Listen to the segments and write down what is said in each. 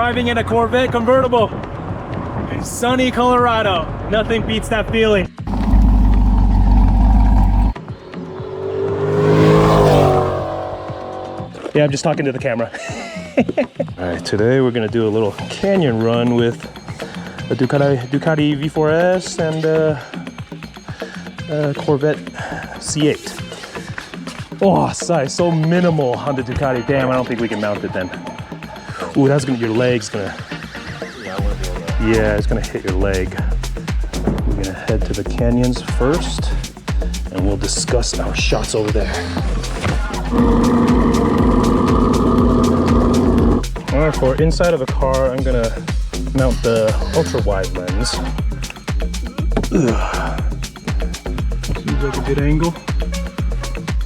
driving in a Corvette convertible in sunny Colorado. Nothing beats that feeling. Yeah, I'm just talking to the camera. All right, today we're gonna do a little canyon run with a Ducati V4S and a Corvette C8. Oh, size so minimal on the Ducati. Damn, I don't think we can mount it then. Ooh, that's gonna, your leg's gonna, yeah, it's gonna hit your leg. We're gonna head to the canyons first and we'll discuss our shots over there. All right, for inside of the car, I'm gonna mount the ultra wide lens. Seems like a good angle.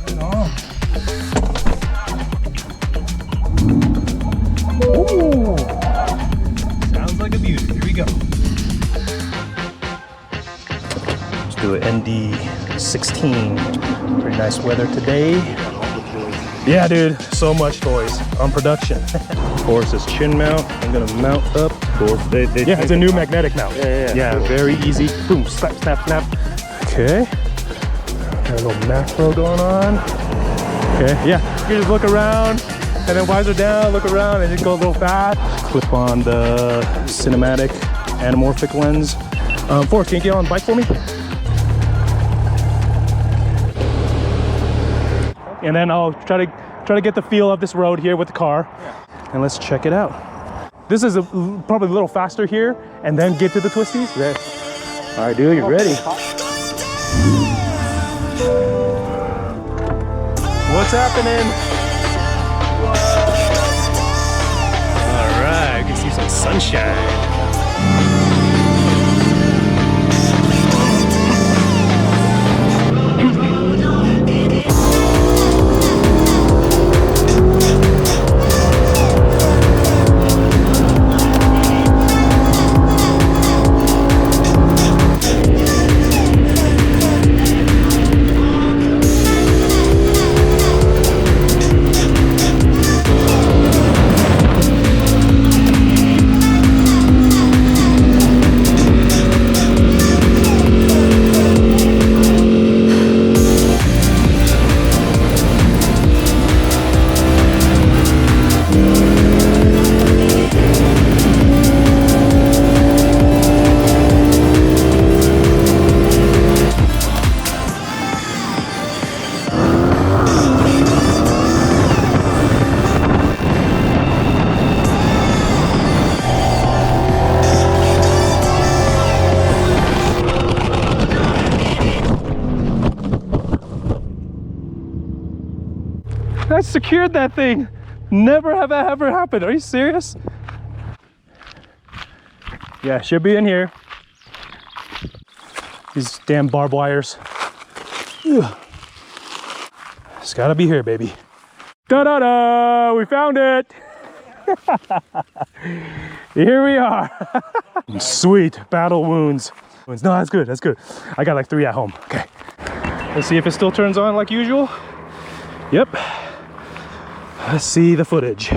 Right on. Ooh. Sounds like a beauty. Here we go. Let's do an ND16. Pretty nice weather today. Yeah, dude, so much toys on production. Of course, this chin mount, I'm gonna mount up. Cool. Yeah, it's a new magnetic mount. Yeah, cool. Very easy. Boom, snap, snap, snap. Okay. Got a little macro going on. Okay, yeah, you just look around and then visor down, look around, and just go a little fast. Clip on the cinematic anamorphic lens. Forrest, can you get on the bike for me? And then I'll try to get the feel of this road here with the car. Yeah. And let's check it out. This is probably a little faster here, and then get to the twisties. Okay. All right, dude, you ready? What's happening? All right, you can see some sunshine. I secured that thing. Never have that ever happened. Are you serious? Yeah, should be in here. These damn barbed wires. Ugh. It's gotta be here, baby. Da-da-da! We found it! Here we are. Sweet, battle wounds. No, that's good, that's good. I got like 3 at home. Okay. Let's see if it still turns on like usual. Yep. Let's see the footage.